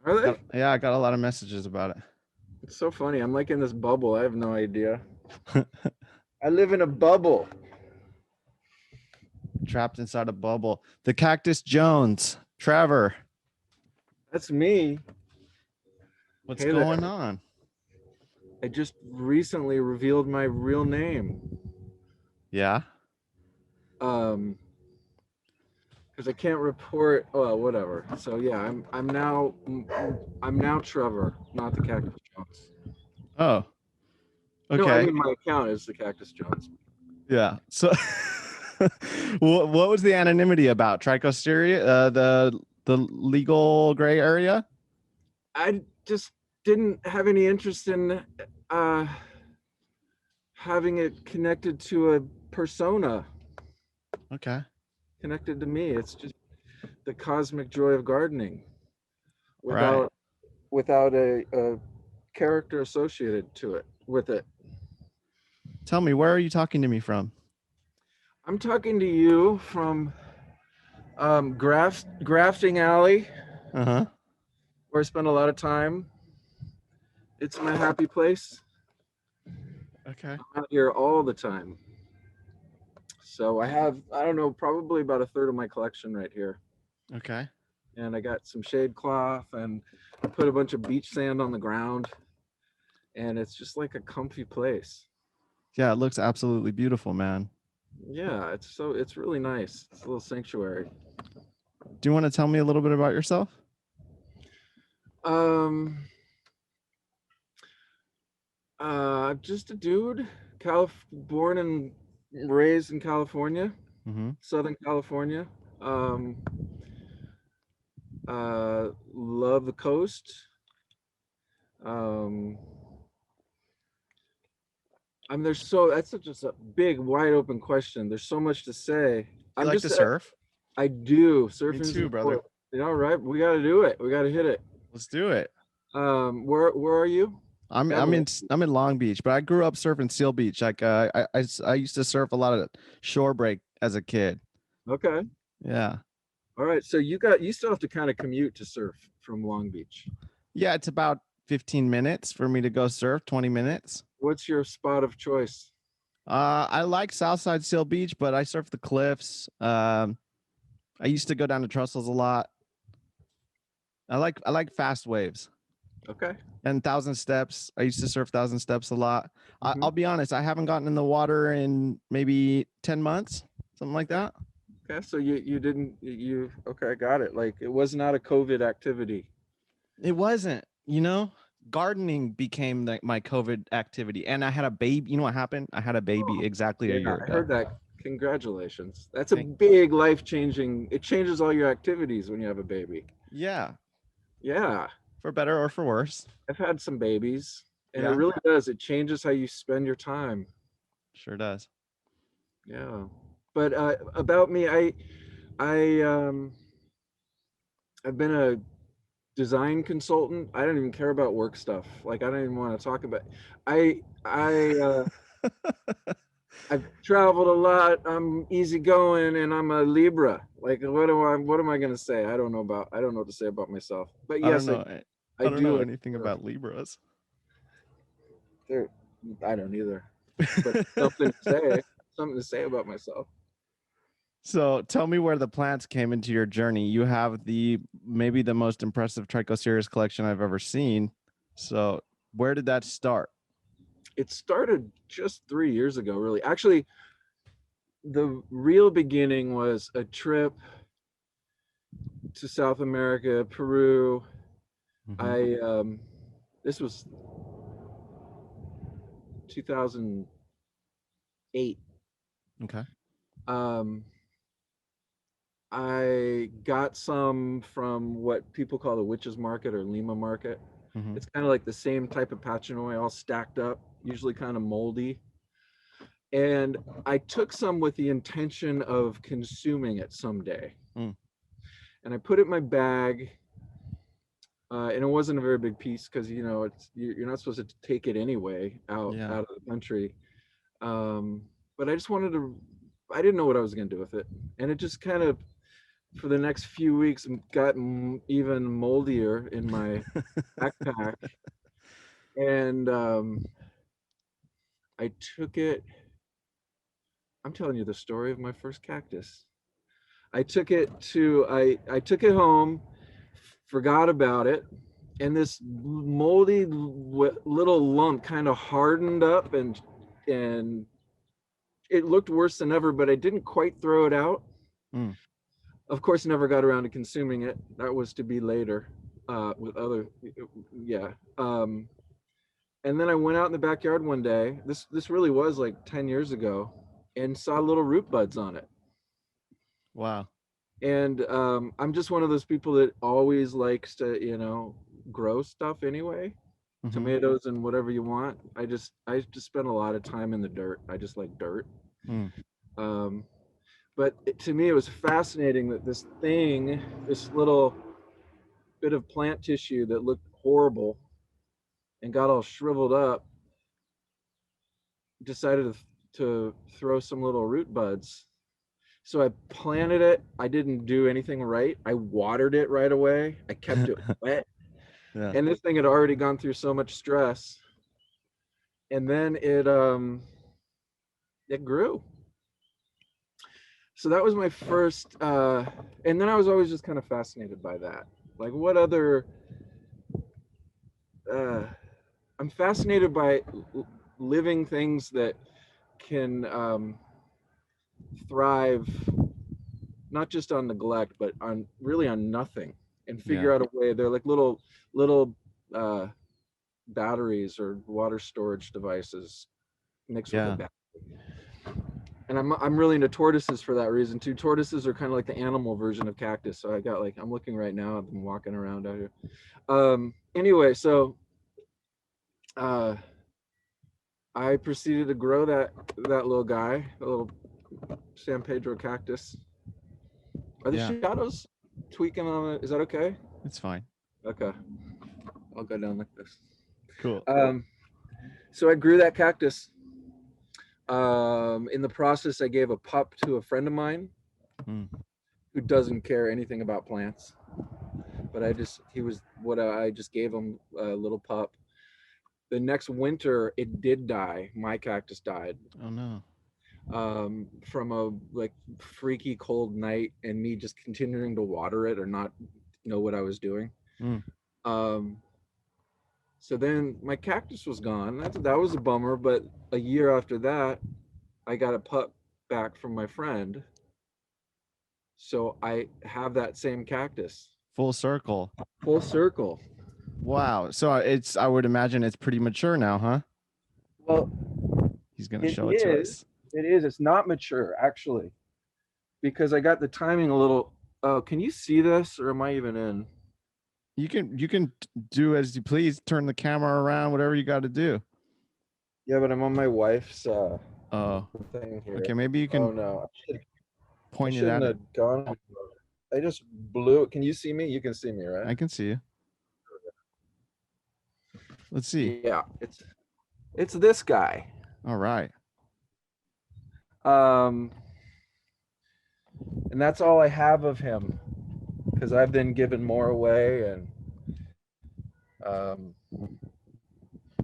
Are they? Yeah, I got a lot of messages about It's so funny. I'm like in this bubble. I have no idea. it. I live in a bubble. Trapped inside a bubble. The Cactus Jones. Trevor, That's me. what's Hey there. going on? I just recently revealed my real name. Yeah. Um, because I can't report. Oh, whatever. So yeah, I'm now Trevor, not the Cactus Jones. Oh, No, I okay. mean my account is the Cactus Jones. Yeah. So what was the anonymity about? Trichosteria, the legal gray area? I just didn't have any interest in uh having it connected to a persona Okay. connected to me. It's just the cosmic joy of gardening Right. without without a character associated to it with it. Tell me, where are you talking to me from? I'm talking to you from Grafting Alley, Uh-huh. where I spend a lot of time. It's my happy place. Okay. I'm out here all the time. So I have, I don't know, probably about a third of my collection right here. Okay. And I got some shade cloth and I put a bunch of beach sand on the ground. And it's just like a comfy place. Yeah, it looks absolutely beautiful, man. Yeah, it's really nice. It's a little sanctuary. Do you want to tell me a little bit about yourself? Um, just a dude, born and raised in California, Mm-hmm. Southern California. Um, love the coast. Um, there's so that's such just a big, wide open question. There's so much to say. Do you I'm like to just, surf? I do. Me Surfing's too, brother. important. You know, right? We got to do it. We got to hit it. Let's do it. Where are you? I'm You have I'm a, in I'm in Long Beach, but I grew up surfing Seal Beach. Like I used to surf a lot of shore break as a kid. okay. Yeah. All right. So you still have to kind of commute to surf from Long Beach. Yeah, it's about 15 minutes for me to go surf, 20 minutes. What's your spot of choice? I like Southside Seal Beach, but I surf the cliffs. I used to go down to Trestles a lot. I like fast waves Okay. and Thousand Steps. I used to surf Thousand Steps a lot. Hmm. I'll be honest, I haven't gotten in the water in maybe 10 months, something like Okay. that. Okay. So you didn't you okay? Got it. Like it was not a COVID activity. It wasn't, you know, gardening became like my COVID activity. And I had a baby. You know what happened? I had a baby exactly a Yeah, year I ago. heard that. Congratulations. That's a Thank big life changing. It changes all your activities when you have a baby. Yeah, Yeah, for better or for worse. I've had some babies, and it Yeah, really does. It changes how you spend your time. sure does. Yeah. But about me, I I've been a design consultant. I don't even care about work stuff. Like I don't even want to talk about. I I've traveled a lot. I'm easygoing, and I'm a Libra. Like what am I gonna say? I don't know what to say about myself. But I don't yes, know. I I don't know do like anything surf. about Libras. There, I don't either. But something to say about myself. So tell me where the plants came into your journey. You have the maybe the most impressive Trichocereus collection I've ever seen. So where did that start? It started just 3 years ago, really. Actually, the real beginning was a trip to South America, Peru. Mm-hmm. I This was 2008. Okay. Um, I got some from what people call the Witches Market or Lima Market. Mm-hmm. It's kind of like the same type of Pachinoi, all stacked up, usually kind of moldy. And I took some with the intention of consuming it someday. Mm. And I put it in my bag, and it wasn't a very big piece because you're not supposed to take it anyway Yeah. out of the country. But I just wanted to. I didn't know what I was going to do with it, and it just kind of for the next few weeks got even moldier in my backpack, and I took it. I'm telling you the story of my first cactus. I took it home, forgot about it, and this moldy little lump kind of hardened up, and it looked worse than ever, but I didn't quite throw it out. Mm. Of course, never got around to consuming it. That was to be later, with other, yeah. And then I went out in the backyard one day. This really was like 10 years ago, and saw little root buds on it. Wow. And I'm just one of those people that always likes to, grow stuff anyway. Mm-hmm. Tomatoes and whatever you want. I just spend a lot of time in the dirt. I just like dirt. Mm. Um, but to me, it was fascinating that this little bit of plant tissue that looked horrible and got all shriveled up, decided to throw some little root buds. So I planted it. I didn't do anything right. I watered it right away. I kept it wet. Yeah. And this thing had already gone through so much stress. And then it grew. So that was my first and then I was always just kind of fascinated by that. Like what other uh I'm fascinated by living things that can thrive not just on neglect, but on really on nothing, and Yeah. figure out a way. They're like little uh, batteries or water storage devices mixed with a Yeah. battery. And I'm really into tortoises for that reason too. Tortoises are kind of like the animal version of cactus. So I got like I'm looking right now. I'm walking around out here. Anyway, so uh, I proceeded to grow that little guy, a little San Pedro cactus. Are the Yeah. shadows tweaking on it? Is that okay? It's fine. Okay, I'll go down like this. Cool. Um, so I grew that cactus. In the process, I gave a pup to a friend of mine Mm. who doesn't care anything about plants. But he was what I just gave him a little pup. The next winter, it did die. My cactus died Oh no. from a like freaky cold night, and me just continuing to water it or not know what I was doing. Mm. Um, so then my cactus was gone. That was a bummer. But a year after that, I got a pup back from my friend. So I have that same cactus. Full circle. Full circle. Wow. So it's I would imagine it's pretty mature now, huh? Well, He's gonna it show it to is. us. It is. It's not mature, actually, because I got the timing a little. Oh, can you see this, or am I even in? You can do as you please, turn the camera around, whatever you got to do. Yeah, but I'm on my wife's Oh, thing okay. here. Maybe you Oh can no, I point it shouldn't at it. have gone. I just blew it. Can you see me? You can see me, right? I can see you. Let's see. Yeah, it's this guy. All right. Um, and that's all I have of him because I've been giving more away, and um,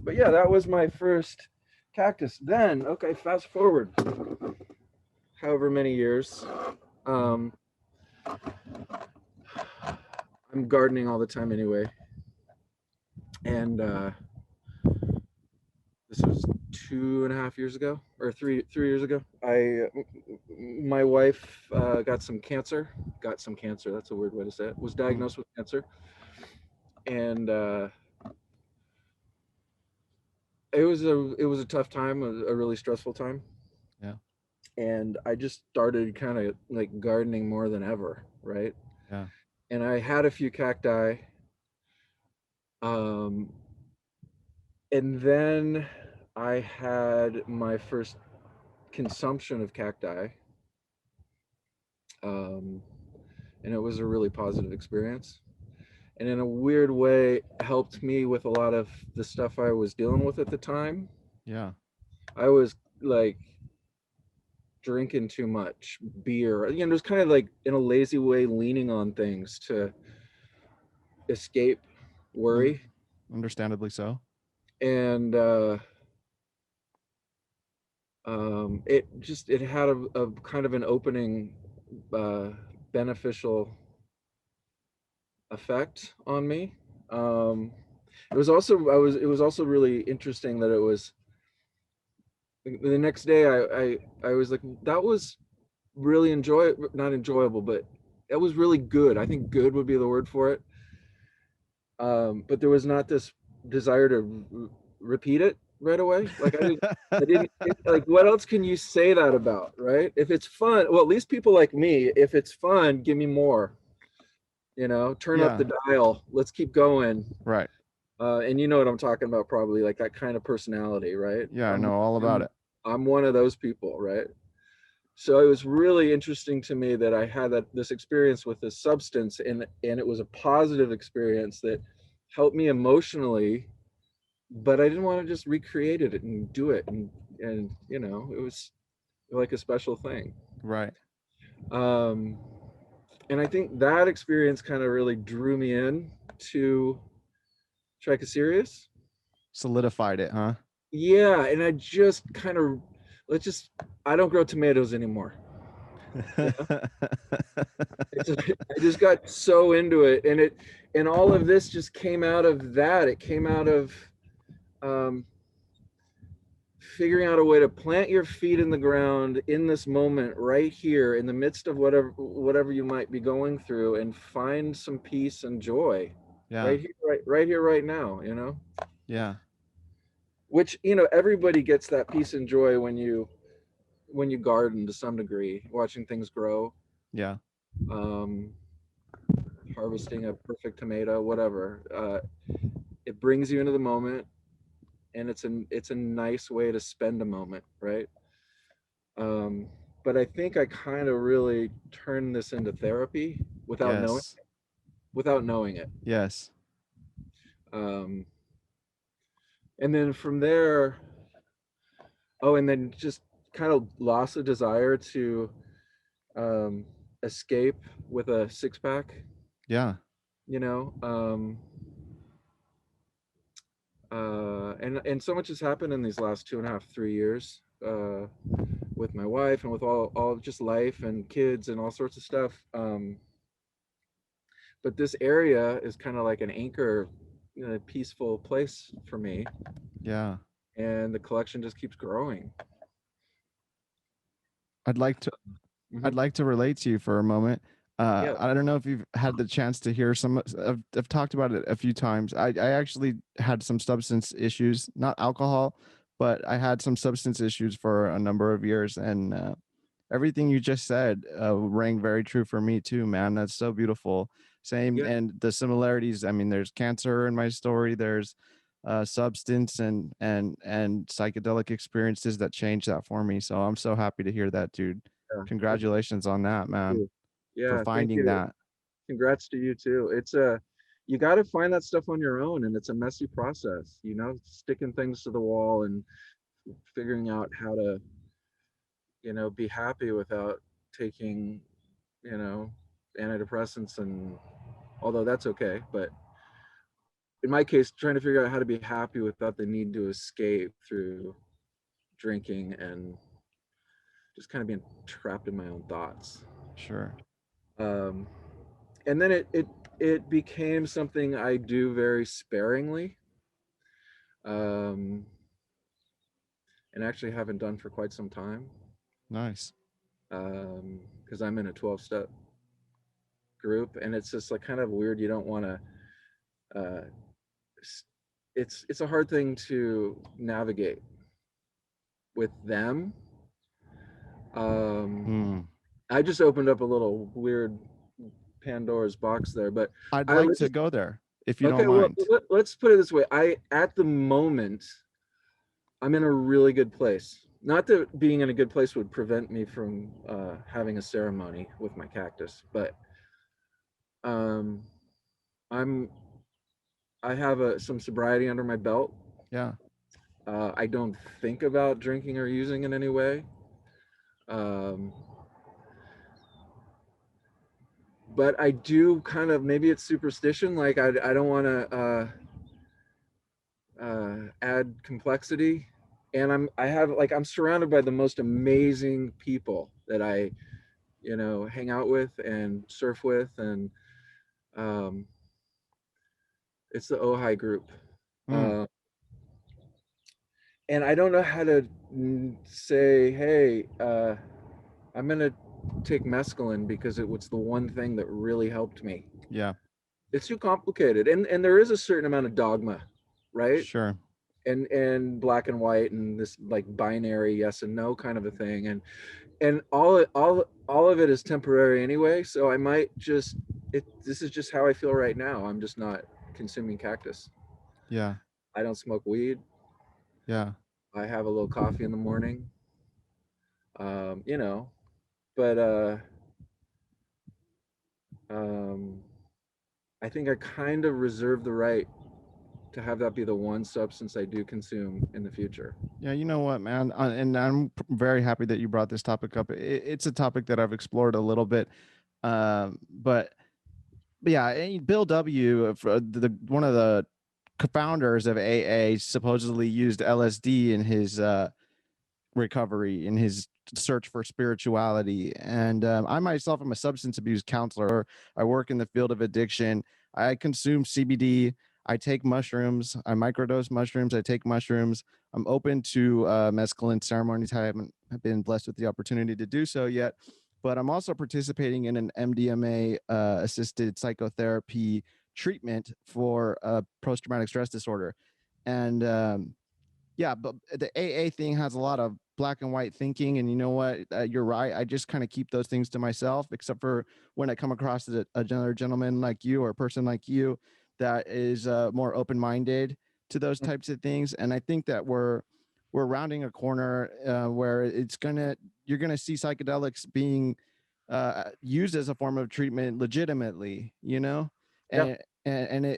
but yeah, that was my first cactus. Then, okay, fast forward, however many years. Mhm. Um, I'm gardening all the time anyway, and this was 2.5 years ago, or three years ago. My wife got some cancer. Got some cancer. That's a weird way to say it. Was Mm. diagnosed with cancer, and it was a tough time, a really stressful time, Yeah. and I just started kind of like gardening more than ever, right? Yeah. And I had a few cacti, um, and then I had my first consumption of cacti, um, and it was a really positive experience. And in a weird way, helped me with a lot of the stuff I was dealing with at the time. Yeah. I was like drinking too much beer, just kind of like in a lazy way leaning on things to escape Un- worry. Understandably so. And it had a kind of an opening uh, beneficial effect on me. Um, it was also really interesting that it was the next day I was like, that was really not enjoyable, but it was really good. I think good would be the word for it. But there was not this desire to repeat it right away. Like I didn't like, what else can you say that about, right? If it's fun, well, at least people like me, if it's fun, give me more, turn up Yeah. the dial. Let's keep going. Right. And you know what I'm talking about, probably, like that kind of personality, right? Yeah, I know all about I'm, it. I'm one of those people, right? So it was really interesting to me that I had this experience with this substance, and it was a positive experience that helped me emotionally, but I didn't want to just recreate it and do it, and it was like a special thing. Right. Um, and I think that experience kind of really drew me in to Trichoserius. Solidified it, huh? Yeah, and I just kind of let's just I don't grow tomatoes anymore. Yeah, I just got so into it, and all of this just came out of that. It came out of um, figuring out a way to plant your feet in the ground in this moment, right here, in the midst of whatever you might be going through, and find some peace and joy, Yeah. right here, right here, right now. Yeah. Which everybody gets that peace and joy when you garden to some degree, watching things grow, Yeah. um, harvesting a perfect tomato, whatever. It brings you into the moment, and it's a nice way to spend a moment, right? Um, but I think I kind of really turned this into therapy Yes. without knowing it. Yes. Um, and then from there, oh, and then just kind of lost the desire to um, escape with a six pack. Yeah. You know, and so much has happened in these last 2.5, 3 years, with my wife and with all just life and kids and all sorts of stuff. But this area is kind of like an anchor, peaceful place for me, Yeah. and the collection just keeps growing. I'd like to Hmm. I'd like to relate to you for a moment. Yeah, I don't know if you've had the chance to hear some. I've talked about it a few times. I actually had some substance issues, not alcohol, but I had some substance issues for a number of years, and everything you just said rang very true for me too, man. That's so beautiful. Same, yeah, and the similarities. I mean, there's cancer in my story. There's substance and psychedelic experiences that changed that for me. So I'm so happy to hear that, dude. yeah. Congratulations on that, Thank man, you. for Yeah, thank finding you. that. Congrats to you too. You got to find that stuff on your own, and it's a messy process. Sticking things to the wall and figuring out how to, be happy without taking, you know, antidepressants, and although that's okay, but in my case, trying to figure out how to be happy without the need to escape through drinking and just kind of being trapped in my own thoughts. Sure. Um, and then it became something I do very sparingly, um, and actually haven't done for quite some time, Nice. because I'm in a 12-step group, and it's just like kind of weird. You don't want to. Uh, it's a hard thing to navigate with them. Um, Hmm. I just opened up a little weird Pandora's box there, but I'd I like let's to just go there if you don't okay. Well, mind. let's put it this way. At the moment, I'm in a really good place. Not that being in a good place would prevent me from having a ceremony with my cactus, but um, I'm I have some sobriety under my belt. Yeah. I don't think about drinking or using in any way. Um, but I do kind of, maybe it's superstition. Like I don't want to add complexity, and I have like I'm surrounded by the most amazing people that I hang out with and surf with, and um, it's the Ojai group. Mm, Uh, and I don't know how to say, hey, I'm gonna take mescaline because it was the one thing that really helped me. yeah, It's too complicated, and there is a certain amount of dogma, right? sure. And black and white, and this like binary yes and no kind of a thing, and all of it is temporary anyway. So I might just this is just how I feel right now. I'm just not consuming cactus. Yeah, I don't smoke weed. yeah, I have a little coffee in the morning. You know, but um, I think I kind of reserve the right to have that be the one substance I do consume in the future. yeah. You know what, man? And I'm very happy that you brought this topic up. It's a topic that I've explored a little bit, but yeah, Bill W, the one of the co-founders of AA, supposedly used LSD in his recovery, in his search for spirituality. And I myself am a substance abuse counselor. I work in the field of addiction. I consume CBD. I take mushrooms. I microdose mushrooms. I take mushrooms. I'm open to mescaline ceremonies. I haven't been blessed with the opportunity to do so yet, but I'm also participating in an MDMA assisted psychotherapy treatment for post traumatic stress disorder. And yeah, but the AA thing has a lot of black and white thinking, and you know what? You're right. I just kind of keep those things to myself, except for when I come across another gentleman like you or a person like you that is more open minded to those types of things. And I think that we're rounding a corner where you're gonna see psychedelics being used as a form of treatment legitimately, you know. Yeah,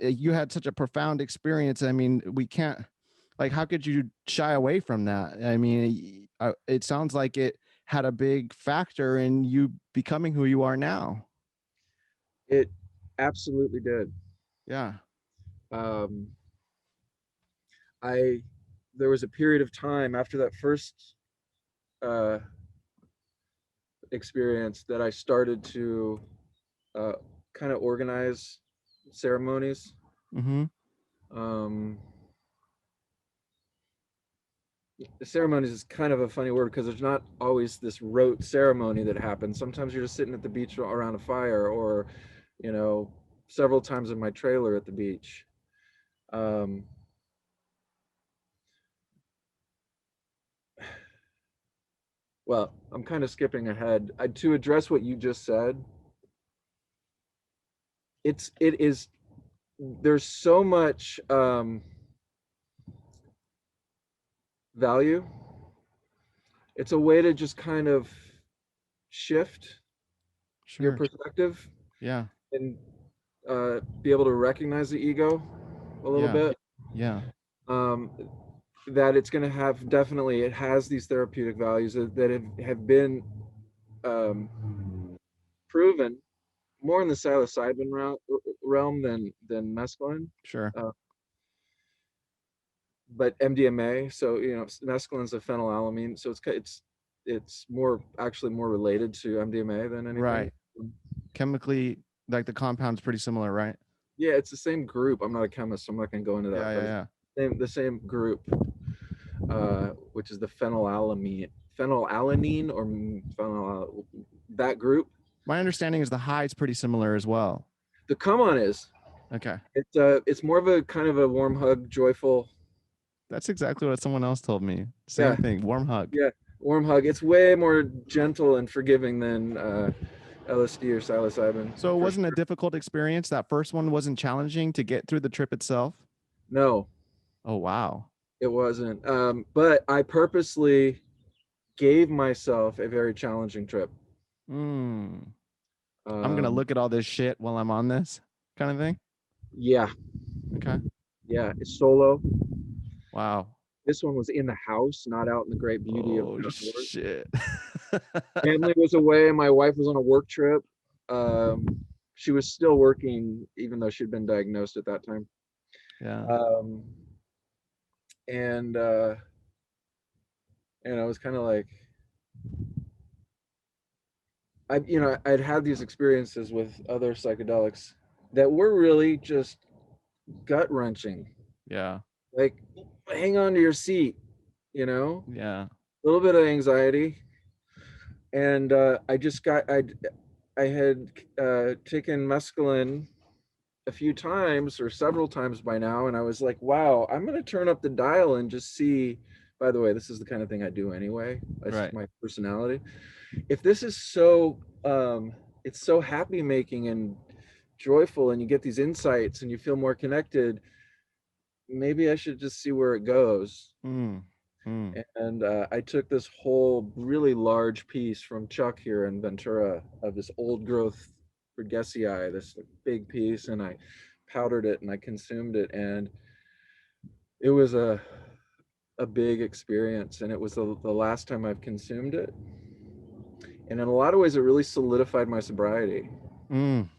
You had such a profound experience. I mean, we can't, like, how could you shy away from that? I mean, it sounds like it had a big factor in you becoming who you are now. it absolutely did. Yeah. Um, I There was a period of time after that first uh, experience that I started to uh, kind of organize ceremonies. Mm-hmm. Um, the ceremonies is kind of a funny word because there's not always this rote ceremony that happens. Sometimes you're just sitting at the beach around a fire, or you know, several times in my trailer at the beach. Um, well, I'm kind of skipping ahead. To address what you just said, it is there's so much value. It's a way to just kind of shift your Sure. perspective Yeah. and be able to recognize the ego a little Yeah. bit. Yeah. Um, that it's going to have, definitely it has these therapeutic values that have been um, proven more in the psilocybin realm than mescaline, Sure. uh, but MDMA. So mescaline's a phenylalanine, so it's more, actually more related to MDMA than anything. Right. Chemically, like the compound's pretty similar, right? Yeah, it's the same group. I'm not a chemist, so I'm not going to go into that, Yeah. but Yeah. it's Yeah. the same group, which is the phenylalanine or that group. My understanding is the high's pretty similar as well. The come on is Okay. it's more of a kind of a warm hug, joyful. That's exactly what someone else told me. Yeah, Same thing. Warm hug. yeah, warm hug. It's way more gentle and forgiving than LSD or psilocybin, So it for wasn't a sure. difficult experience. That first one wasn't challenging to get through the trip itself. No, Oh, wow. it wasn't. But I purposely gave myself a very challenging trip. Mm. I'm going to Um, look at all this shit while I'm on this kind of thing. yeah, Okay. yeah, it's solo. Wow. This one was in the house, not out in the great beauty of Oh, the outdoors. shit. Family was away, my wife was on a work trip. Um, she was still working even though she'd been diagnosed at that time. Yeah. Um, and and I was kind of like, I'd had these experiences with other psychedelics that were really just gut wrenching. Yeah. Like, hang on to your seat, you know, Yeah. a little bit of anxiety. And I had taken mescaline a few times or several times by now, and I was like, wow, I'm going to turn up the dial and just see. By the way, this is the kind of thing I do anyway. That's just Right. my personality. If this is so, it's so happy making and joyful, and you get these insights and you feel more connected, maybe I should just see where it goes. Mm. Mm. And I took this whole really large piece from Chuck here in Ventura of this old growth Bergesii, this like, big piece, and I powdered it and I consumed it, and it was a big experience, and it was the last time I've consumed it, and in a lot of ways, it really solidified my sobriety. Mm.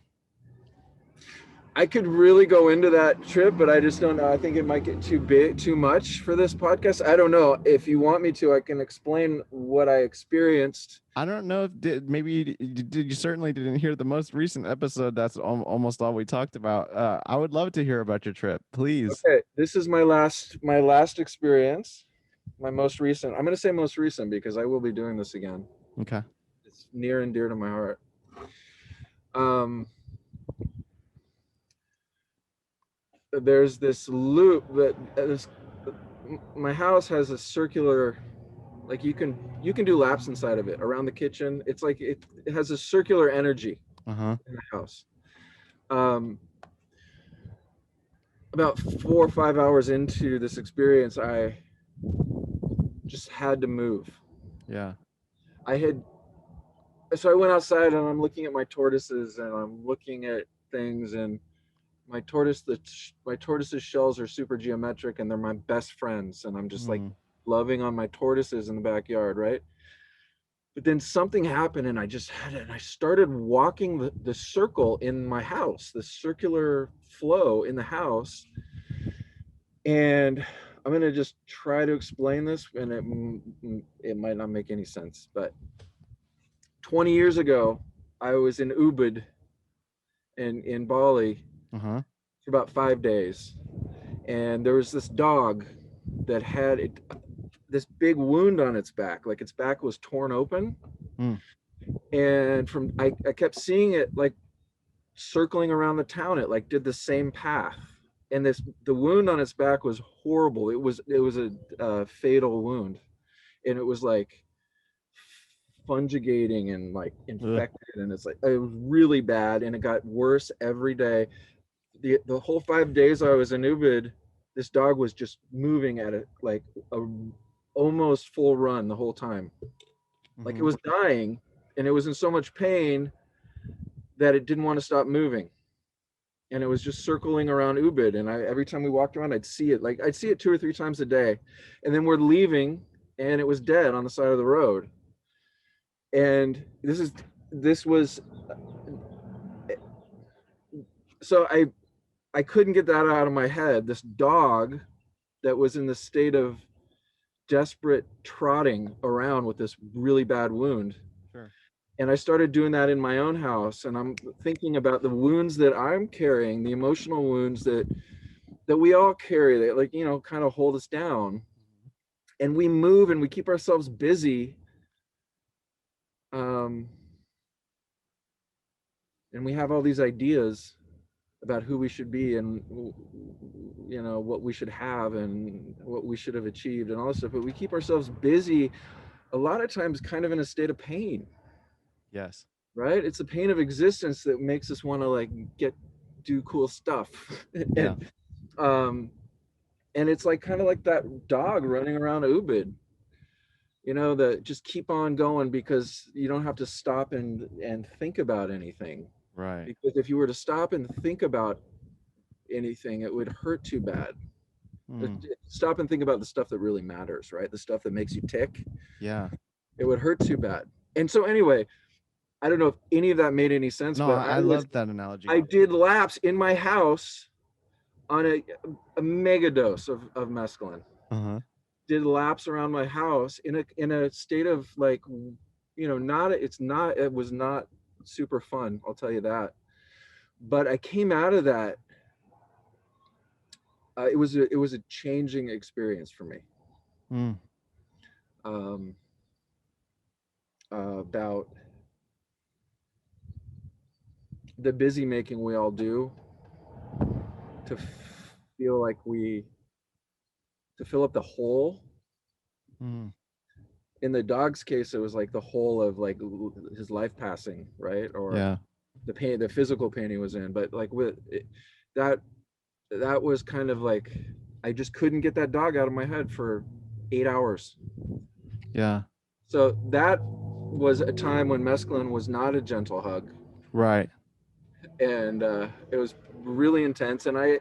I could really go into that trip, but I just don't know. I think it might get too big, too much for this podcast. I don't know. If you want me to, I can explain what I experienced. I don't know if maybe you certainly didn't hear the most recent episode. That's almost all we talked about. I would love to hear about your trip, please. Okay, this is my last experience, my most recent. I'm going to say most recent because I will be doing this again. Okay. It's near and dear to my heart. Um, there's this loop that my house has a circular, like you can do laps inside of it around the kitchen. It's like it has a circular energy Uh-huh. in the house. Um, about 4 or 5 hours into this experience, I just had to move. Yeah. I had so I went outside and I'm looking at my tortoises and I'm looking at things, and my tortoise's shells are super geometric and they're my best friends, and I'm just like Mm. loving on my tortoises in the backyard, right? But then something happened and I just had it and I started walking the circle in my house, the circular flow in the house. And I'm going to just try to explain this, and it might not make any sense, but 20 years ago I was in Ubud in Bali Uh-huh. for about 5 days, and there was this dog that had this big wound on its back, like its back was torn open, Mm. and I kept seeing it like circling around the town. It like did the same path, and the wound on its back was horrible. It was a fatal wound, and it was like fungigating and like Ugh. infected, and it's like it was really bad, and it got worse every day. The whole 5 days I was in Ubud, this dog was just moving at a almost full run the whole time. Like it Mm-hmm. was dying, and it was in so much pain that it didn't want to stop moving. And it was just circling around Ubud. And every time we walked around, I'd see it 2 or 3 times a day. And then we're leaving, and it was dead on the side of the road. And this was so I couldn't get that out of my head. This dog that was in the state of desperate trotting around with this really bad wound. Sure. And I started doing that in my own house, and I'm thinking about the wounds that I'm carrying, the emotional wounds that we all carry, that like kind of hold us down. And we move and we keep ourselves busy, um, and we have all these ideas about who we should be, and what we should have and what we should have achieved and all this stuff, but we keep ourselves busy a lot of times kind of in a state of pain. Yes. Right, it's the pain of existence that makes us want to like do cool stuff. Yeah. um and it's like kind of like that dog running around Ubud, that just keep on going because you don't have to stop and think about anything. Right. Because if you were to stop and think about anything, it would hurt too bad. Mm. Stop and think about the stuff that really matters, right? The stuff that makes you tick. Yeah. It would hurt too bad. And so anyway, I don't know if any of that made any sense, No, but I love that analogy. I did laps in my house on a mega dose of mescaline. Uh-huh. Did laps around my house in a state of like, not it was not super fun, I'll tell you that. But I came out of that. It was a changing experience for me. Mm, Um, about the busy making we all do to feel like we to fill up the hole. mm, In the dog's case, it was like the hole of like his life passing, right? Or yeah. the pain, the physical pain he was in. But like that, that was kind of like I just couldn't get that dog out of my head for 8 hours. Yeah. So that was a time when mescaline was not a gentle hug, Right. and it was really intense. And I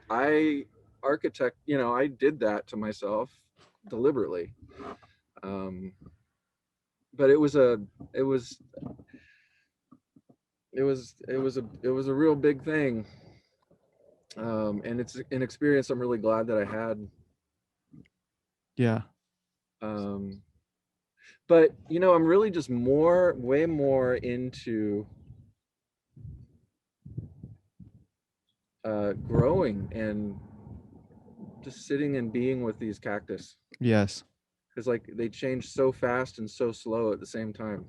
did that to myself deliberately. Um, but it was it was a real big thing, and it's an experience I'm really glad that I had. Yeah. Um, but I'm really just way more into growing and just sitting and being with these cactus, Yes. because like they change so fast and so slow at the same time,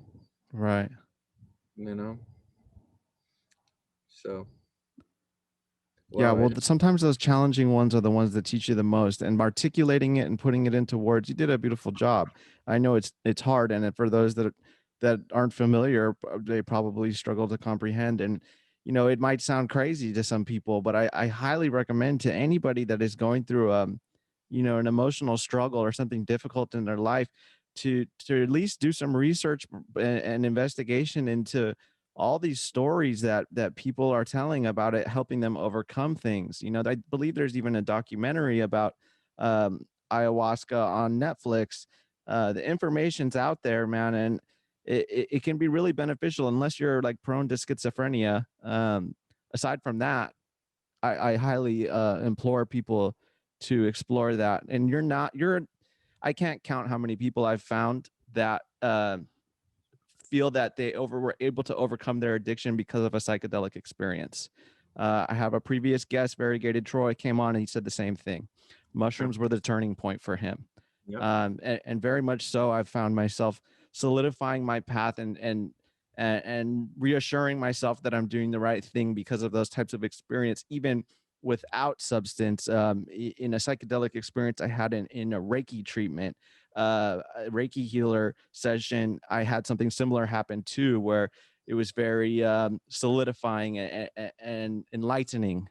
Right. you know. So Yeah, wow, well, sometimes those challenging ones are the ones that teach you the most, and articulating it and putting it into words, you did a beautiful job. I know it's hard, and for those that aren't familiar, they probably struggle to comprehend. And it might sound crazy to some people, but I highly recommend to anybody that is going through an emotional struggle or something difficult in their life to at least do some research and investigation into all these stories that people are telling about it helping them overcome things. I believe there's even a documentary about ayahuasca on Netflix. The information's out there, man, and it can be really beneficial unless you're like prone to schizophrenia. Aside from that, I highly implore people to explore that. And I can't count how many people I've found that feel that were able to overcome their addiction because of a psychedelic experience. I have a previous guest, Variegated Troy, came on and he said the same thing. Mushrooms were the turning point for him. yep. And very much so. I've found myself solidifying my path and reassuring myself that I'm doing the right thing because of those types of experience, even without substance. In a psychedelic experience I had in a Reiki treatment, a Reiki healer session, I had something similar happen too, where it was very solidifying and enlightening,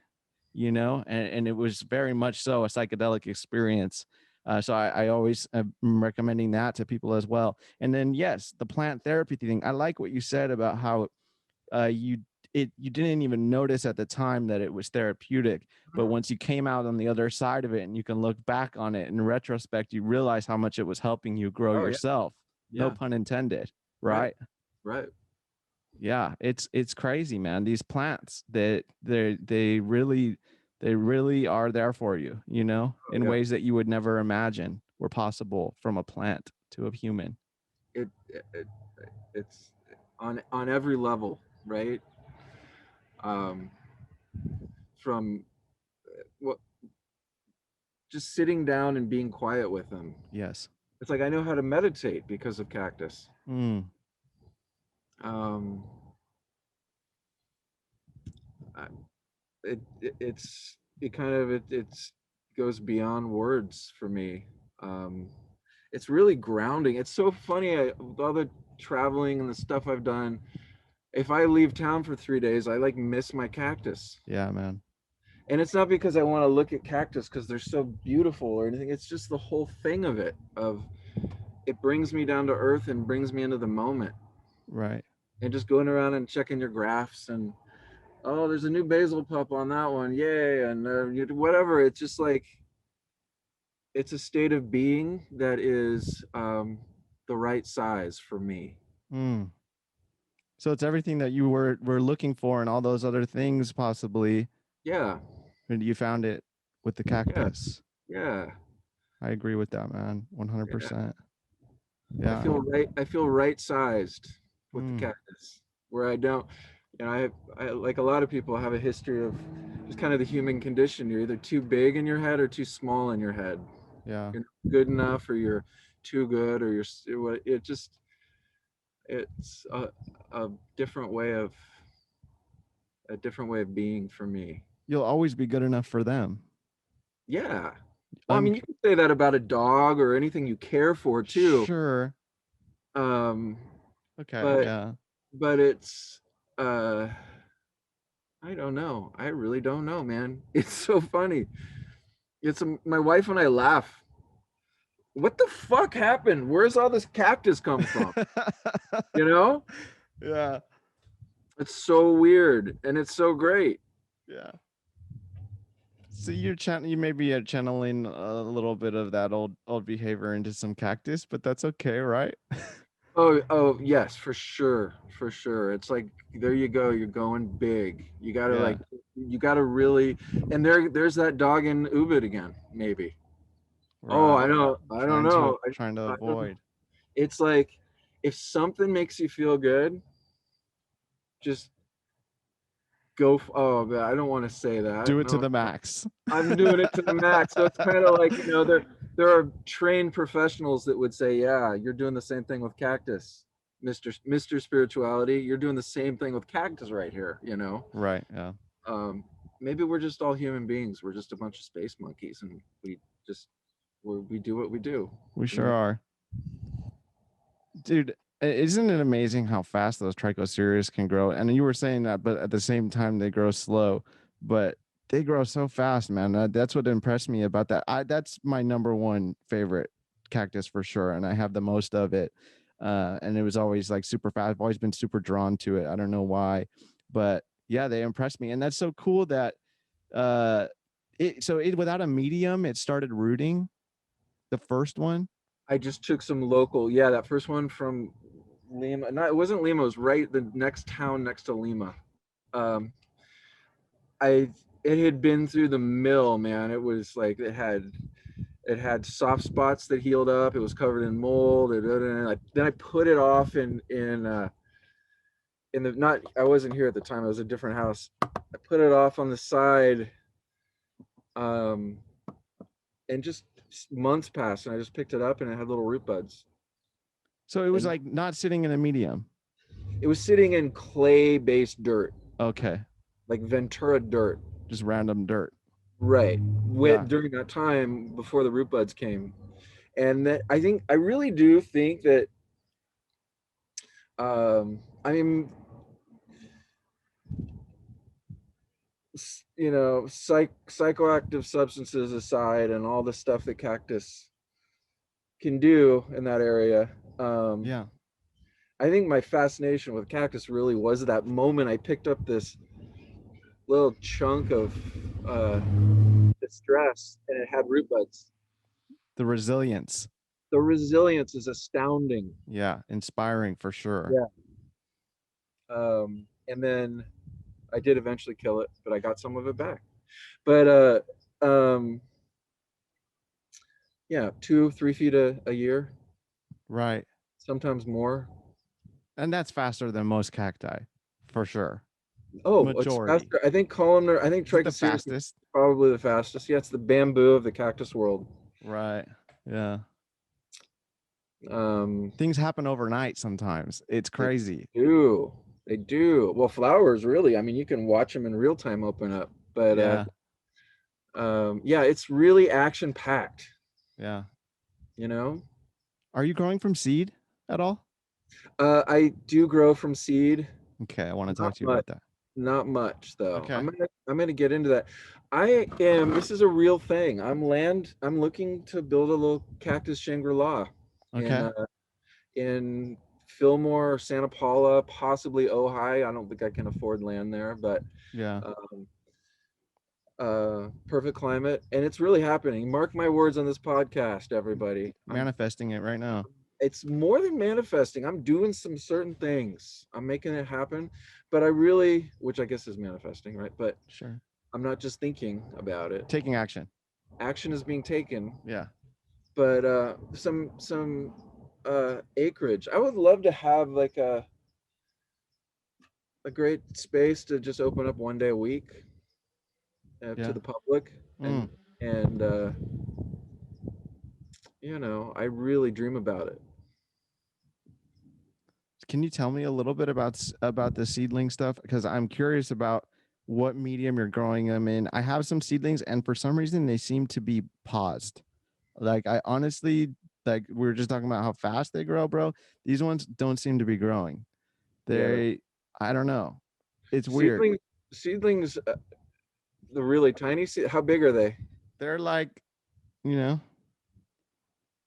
and it was very much so a psychedelic experience. So I always am recommending that to people as well. And then, yes, the plant therapy thing. I like what you said about how you didn't even notice at the time that it was therapeutic, but once you came out on the other side of it and you can look back on it in retrospect, you realize how much it was helping you grow Oh yeah, yourself. No yeah. pun intended, Right, right? right. Yeah, it's crazy, man. These plants that they really are there for you, Oh in yeah. ways that you would never imagine were possible from a plant to a human. It it's on every level, right? Um, from what just sitting down and being quiet with them. Yes. It's like I know how to meditate because of cactus. Mm, Um, I, it kind of it's goes beyond words for me. Um, it's really grounding. It's so funny. With all the traveling and the stuff I've done, if I leave town for 3 days, I like miss my cactus. yeah, man. And it's not because I want to look at cactus because they're so beautiful or anything. It's just the whole thing of it brings me down to earth and brings me into the moment. Right. And just going around and checking your graphs and oh, there's a new basil pup on that one, yay, and whatever. It's just like it's a state of being that is the right size for me. Mm. So it's everything that you were looking for and all those other things possibly, Yeah, and you found it with the yeah, cactus. yeah, I agree with that, man. yeah. 100%. I Yeah. feel right. I feel right sized with the Mm, cactus, where I don't. I like a lot of people have a history of just kind of the human condition. You're either too big in your head or too small in your head. yeah. You're not good enough, or you're too good, or it just it's a different way of a different way of being for me. You'll always be good enough for them. Yeah. Well, I Un mean, you can say that about a dog or anything you care for too. Sure. Um, Okay, but yeah. but it's uh I don't know. I really don't know, man. It's so funny. My wife and I laugh. What the fuck happened? Where's all this cactus come from? You know? Yeah. It's so weird and it's so great. Yeah. So you maybe are channeling a little bit of that old behavior into some cactus, but that's okay, right? Oh, yes, for sure. For sure. It's like there you go, you're going big. Yeah. You gotta really and there's that dog in Ubud again, maybe. Oh, Right. I don't know. Trying to I don't know. avoid. It's like if something makes you feel good, just oh man, I don't want to say Do that. it to No, the max. I'm doing it to the max. So it's kind of like, there are trained professionals that would say, yeah, you're doing the same thing with cactus, Mr. Spirituality. You're doing the same thing with cactus right here. Right, yeah. Um, Maybe we're just all human beings. We're just a bunch of space monkeys, and just we do what we do. We You sure know? are. Dude, isn't it amazing how fast those trichocereus can grow? And you were saying that, but at the same time they grow slow, but they grow so fast, man. That's what impressed me about that. That's my number one favorite cactus for sure, and I have the most of it. And it was always like super fast. I've always been super drawn to it. I don't know why, but yeah, they impressed me, and that's so cool that uh, it without a medium, it started rooting the first one. I just took some local. Yeah, that first one from Lima. Not, it wasn't Lima. It was right the next town next to Lima. Um, I it had been through the mill, man. It was like it had soft spots that healed up. It was covered in mold. Then I put it off in the not. I wasn't here at the time. It was a different house. I put it off on the side, um, and just months passed, and I just picked it up, and it had little root buds. So it was And like not sitting in a medium. it was sitting in clay-based dirt, Okay. like Ventura dirt. Just random dirt. Right. Yeah. During that time before the root buds came. And that I really do think that I mean, psychoactive substances aside and all the stuff that cactus can do in that area. Um Yeah. I think my fascination with cactus really was that moment I picked up this little chunk of uh distress and it had root buds. The resilience. The resilience is astounding. Yeah. Inspiring for sure. Yeah. And then I did eventually kill it, but I got some of it back. But yeah, 2, 3 feet a year, Right. sometimes more. And that's faster than most cacti for sure. Oh, it's Majority. faster. I think columnar. I think Is it the Trichocereus is fastest? probably the fastest. Yeah, it's the bamboo of the cactus world. Right. Yeah. Um, Things happen overnight sometimes. It's they crazy. do. They do. Well, flowers really. I mean, you can watch them in real time open up. But Yeah. yeah, it's really action packed. Yeah. You know. Are you growing from seed at all? I do grow from seed. Okay. I want to talk Not to you much. about that. Not much though. Okay. I'm gonna get into that. This is a real thing. I'm looking to build a little cactus Shangri-La in Okay. in Fillmore, Santa Paula, possibly Ojai. I don't think I can afford land there, but Yeah. um, perfect climate, and it's really happening. Mark my words on this podcast, everybody. Manifesting it right now. it's more than manifesting. I'm doing some certain things. I'm making it happen, but I really, which I guess is manifesting, right? But Sure. I'm not just thinking about it. Taking action. Action is being taken, Yeah. but some acreage. I would love to have like a great space to just open up one day a week to Yeah. the public, Mm. and I really dream about it. Can you tell me a little bit about the seedling stuff? Because I'm curious about what medium you're growing them in. I have some seedlings, and for some reason, they seem to be paused. Like I honestly, like we were just talking about how fast they grow, bro. These ones don't seem to be growing. Yeah, They, I don't know. It's weird. seedling seedlings, the really tiny. How big are they? They're like, you know,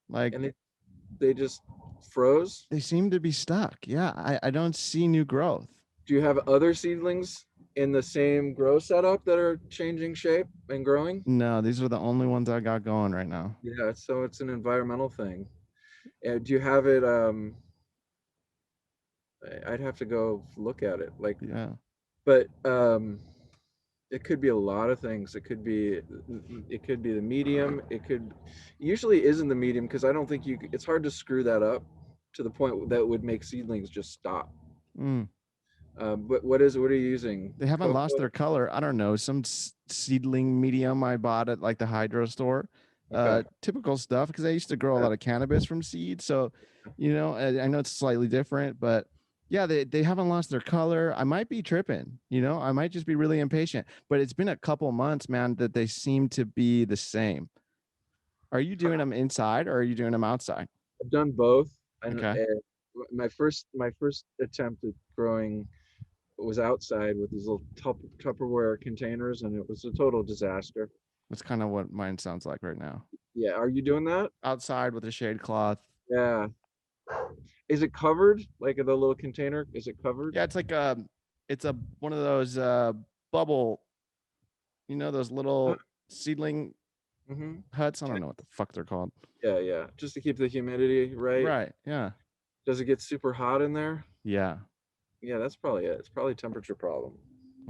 like And they just froze. they seem to be stuck. Yeah, I don't see new growth. Do you have other seedlings in the same grow setup that are changing shape and growing? No, these are the only ones I got going right now. Yeah, so it's an environmental thing. Do you have it? I'd have to go look at it. Like, Yeah. but it could be a lot of things. It could be the medium. It could usually isn't the medium because I don't think it's hard to screw that up to the point that would make seedlings just stop. Mm. But what are you using? They haven't lost Cocoa? their color. I don't know, some seedling medium I bought at like the hydro store. Okay. Typical stuff because I used to grow a Yeah. lot of cannabis from seed. So, I know it's slightly different, but yeah, they haven't lost their color. I might be tripping, I might just be really impatient, but it's been a couple months, man, that they seem to be the same. Are you doing them inside or are you doing them outside? I've done both, Okay. and my first attempt at growing was outside with these little Tupperware containers, and it was a total disaster. That's kind of what mine sounds like right now. Yeah, are you doing that? Outside with a shade cloth. Yeah. Is it covered? Like the little container? Is it covered? Yeah, it's a one of those bubble, those little seedling Mm-hmm. huts. I don't know what the fuck they're called. Yeah, yeah. Just to keep the humidity right. Right. Yeah. Does it get super hot in there? Yeah. Yeah, that's probably it. It's probably a temperature problem.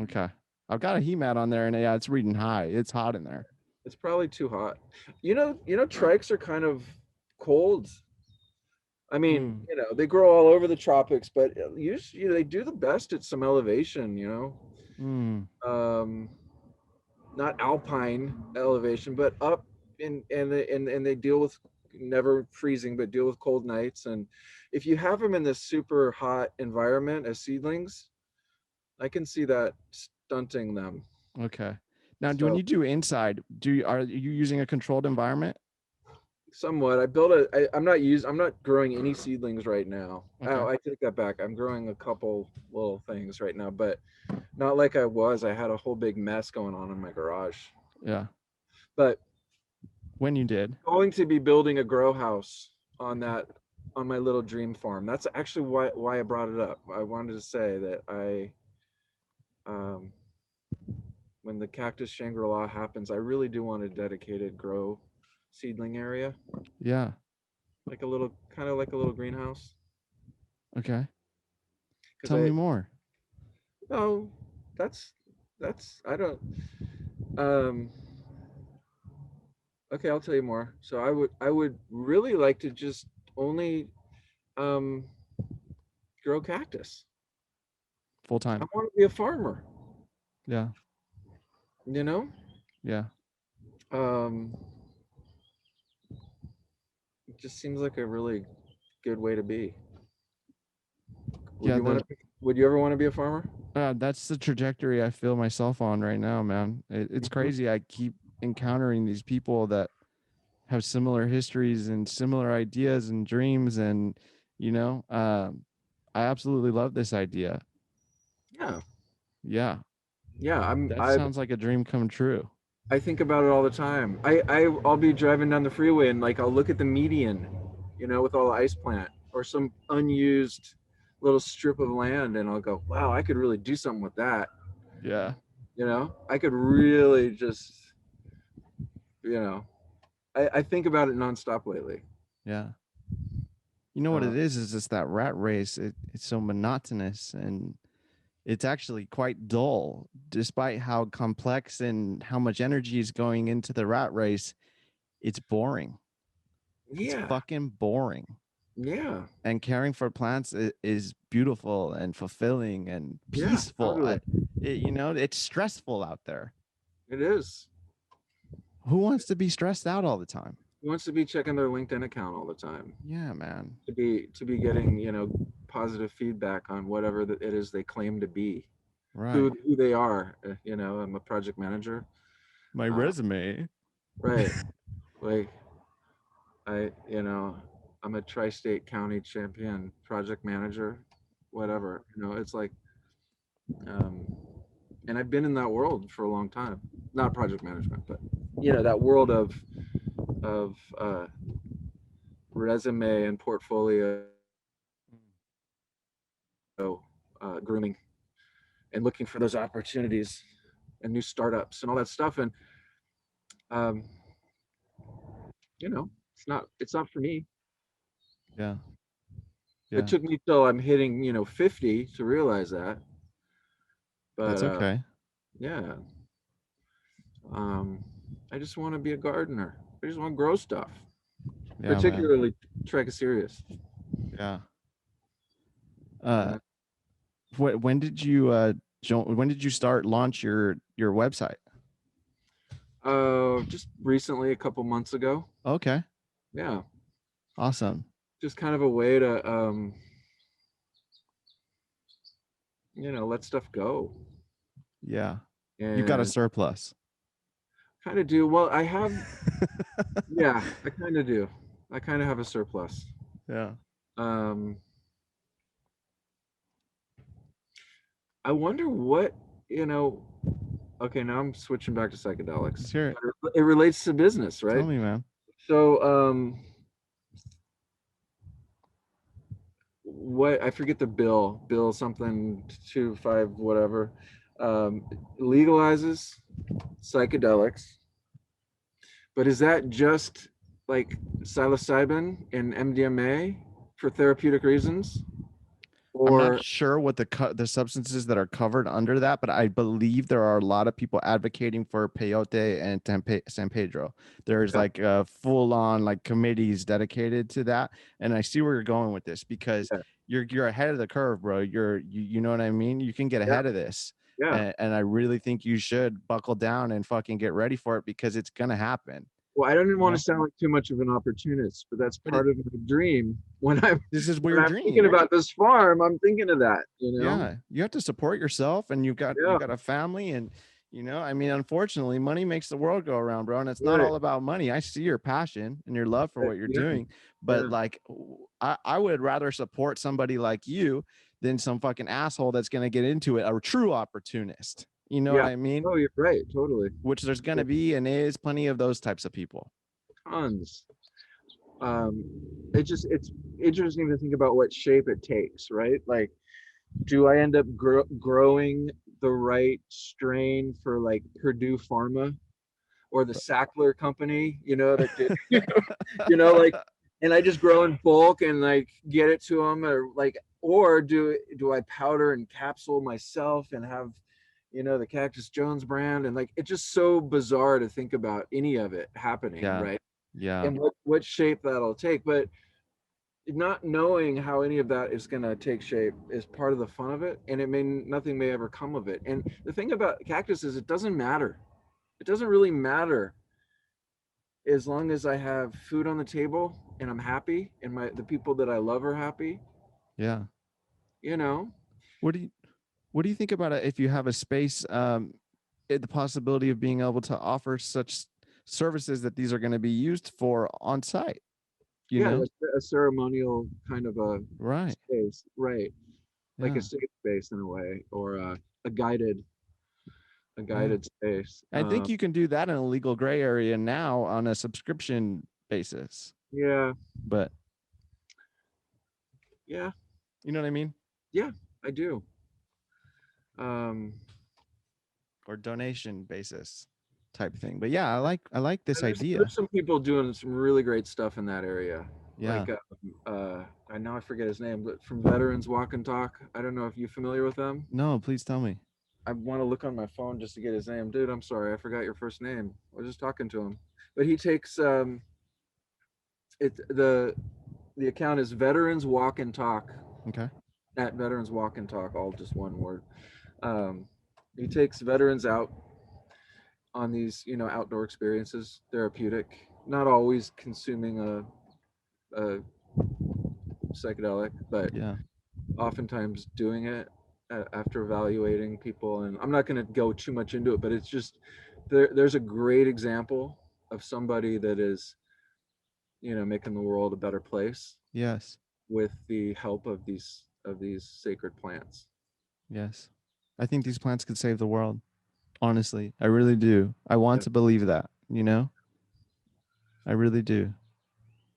Okay. I've got a heat mat on there and yeah, it's reading high. It's hot in there. It's probably too hot. Trikes are kind of cold. I mean, Mm. they grow all over the tropics, but usually, they do the best at some elevation. Mm. Um, not alpine elevation, but up and they deal with never freezing, but deal with cold nights. And if you have them in this super hot environment as seedlings, I can see that stunting them. Okay. Now, when So you do inside, are you using a controlled environment? somewhat, I'm not growing any seedlings right now. Okay. Oh, I take that back. I'm growing a couple little things right now, but not like I was. I had a whole big mess going on in my garage. Yeah. But When you did. going to be building a grow house on my little dream farm. That's actually why I brought it up. I wanted to say that um, when the Cactus Shangri-La happens, I really do want a dedicated grow seedling area, Yeah. like a little, kind of like a little greenhouse. Okay. Because Tell me I more. no, that's I don't. Um, okay, I'll tell you more. So I would really like to just only um, grow cactus. Full I time. want to be a farmer. Yeah. You know, Yeah. um, it just seems like a really good way to be. Would Yeah. you want to? Would you ever want to be a farmer? That's the trajectory I feel myself on right now, man. It's Mhm. crazy. I keep encountering these people that have similar histories and similar ideas and dreams, and you know, I absolutely love this idea. Yeah, Yeah, yeah. that sounds like a dream come true. I think about it all the time. I'll be driving down the freeway and like I'll look at the median, with all the ice plant or some unused little strip of land, and I'll go, wow, I could really do something with that. Yeah, I could really just, you know, I think about it nonstop lately. yeah. You know what Uh, it is just that rat race. It's so monotonous, and it's actually quite dull, despite how complex and how much energy is going into the rat race. It's boring. It's yeah, fucking boring. yeah, And caring for plants is beautiful and fulfilling and yeah, peaceful. totally. It's stressful out there. It is. Who wants to be stressed out all the time? Who wants to be checking their LinkedIn account all the time? Yeah, man. To be getting, positive feedback on whatever it is they claim to be, Right. who they are. I'm a project manager. My Uh, resume. right. Like I'm a tri-state county champion project manager, whatever. It's like, um, and I've been in that world for a long time. Not project management, but that world of resume and portfolio grooming and looking for those opportunities and new startups and all that stuff. And um, it's not for me. Yeah. It Yeah. took me till I'm hitting 50 to realize that. But That's okay. yeah, um, I just want to be a gardener. I just want to grow stuff, Yeah, man. particularly Trichocereus. Yeah. And Uh when did you when did you start launch your website? just recently, a couple months ago. Okay. Yeah, Awesome. just kind of a way to let stuff go Yeah. You got a and surplus. kind of do well. I have, yeah, I kind of do. I kind of have a surplus. Yeah. Um, I wonder what you know. Okay, now I'm switching back to Let's psychedelics. hear it. But it relates to business, Tell right? me, man. So, what I forget the bill something 25 whatever, um, legalizes psychedelics, but is that just like psilocybin and MDMA for therapeutic reasons, I'm not or sure what the substances that are covered under that, but I believe there are a lot of people advocating for peyote and San Pedro. There's yeah, like full on like committees dedicated to that, and I see where you're going with this because yeah, you're ahead of the curve, bro. You know what I mean? You can get yeah, ahead of this, yeah. and I really think you should buckle down and fucking get ready for it because it's gonna happen. Well, I don't even You want to know, sound like too much of an opportunist, but that's but part of my dream. When I'm this is when your I'm thinking dream. about this farm, I'm thinking of that. Yeah, you have to support yourself, and you Yeah, got a family, and I mean, unfortunately, money makes the world go around, bro, and it's not right, all about money. I see your passion and your love for what you're yeah, doing, but yeah, like I would rather support somebody like you than some fucking asshole that's going to get into it, a true opportunist. You know what yeah. I mean? Oh, you're right, totally. Which there's going to be and is plenty of those types of people. Tons. Um, it's interesting to think about what shape it takes, right? Like, do I end up growing the right strain for like Purdue Pharma or the Sackler company, that did, like, and I just grow in bulk and like get it to them, or do I powder and capsule myself and have, the Cactus Jones brand, and like it's just so bizarre to think about any of it happening, Yeah. right? Yeah. And what shape that'll take, but not knowing how any of that is going to take shape is part of the fun of it, and nothing may ever come of it. And the thing about cactus is it doesn't matter. It doesn't really matter as long as I have food on the table and I'm happy and the people that I love are happy, Yeah. you know. What do you What do you think about it if you have a space, the possibility of being able to offer such services that these are going to be used for on site, you Yeah, know? a ceremonial kind of a Right. space, right? Like a Yeah. safe space in a way, or a guided a Yeah. guided space. I think you can do that in a legal gray area now on a subscription basis. Yeah, But yeah, you know what I mean? yeah, I do. um Or donation basis type thing. But yeah, I like this and there's idea. some people doing some really great stuff in that area. Yeah. I know I forget his name, but from Veterans Walk and Talk. I don't know if you're familiar with them. No, please tell me. I want to look on my phone just to get his name. Dude, I'm sorry, I forgot your first name. I was just talking to him, but he takes it the account is Veterans Walk and Talk Okay. at Veterans Walk and Talk, all just one word. Um, he takes veterans out on these, outdoor experiences, therapeutic, not always consuming a psychedelic, but Yeah. oftentimes doing it after evaluating people. And I'm not going to go too much into it, but it's just there's a great example of somebody that is, making the world a better place Yes. with the help of these sacred plants. Yes. I think these plants could save the world. Honestly, I really do. I want Yep. to believe that, you know? I really do.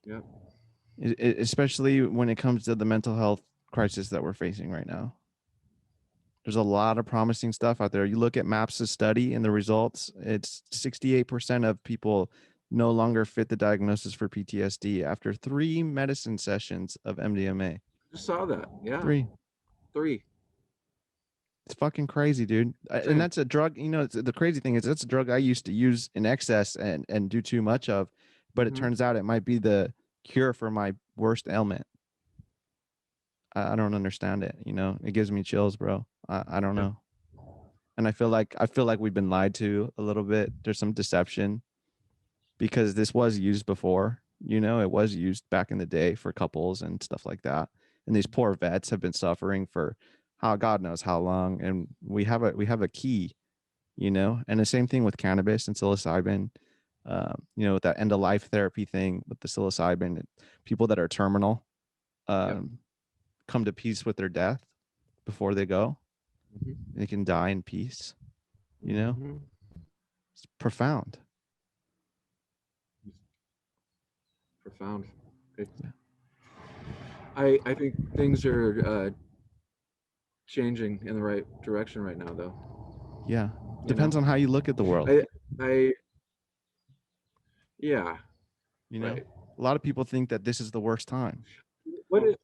Yep. Especially when it comes to the mental health crisis that we're facing right now. There's a lot of promising stuff out there. You look at MAPS' study and the results, it's 68% of people no longer fit the diagnosis for PTSD after 3 medicine sessions of MDMA. Just saw that. Yeah. 3. Three. It's fucking crazy, dude. And Insane. that's a drug, the crazy thing is that's a drug I used to use in excess and do too much of, but it Hmm. turns out it might be the cure for my worst ailment. I don't understand it, It gives me chills, bro. I don't Yeah. know. And I feel like we've been lied to a little bit. There's some deception because this was used before. It was used back in the day for couples and stuff like that. And these poor vets have been suffering for how God knows how long. And we have a key, And the same thing with cannabis and psilocybin. With that end of life therapy thing with the psilocybin, people that are terminal Yep. um, come to peace with their death before they go. Hmm. They can die in peace. You know, Hmm. it's profound. Profound. It, Yeah. I think things are changing in the right direction right now, though. Yeah. You Depends know, on how you look at the world. I yeah, You know, right. a lot of people think that this is the worst time. What is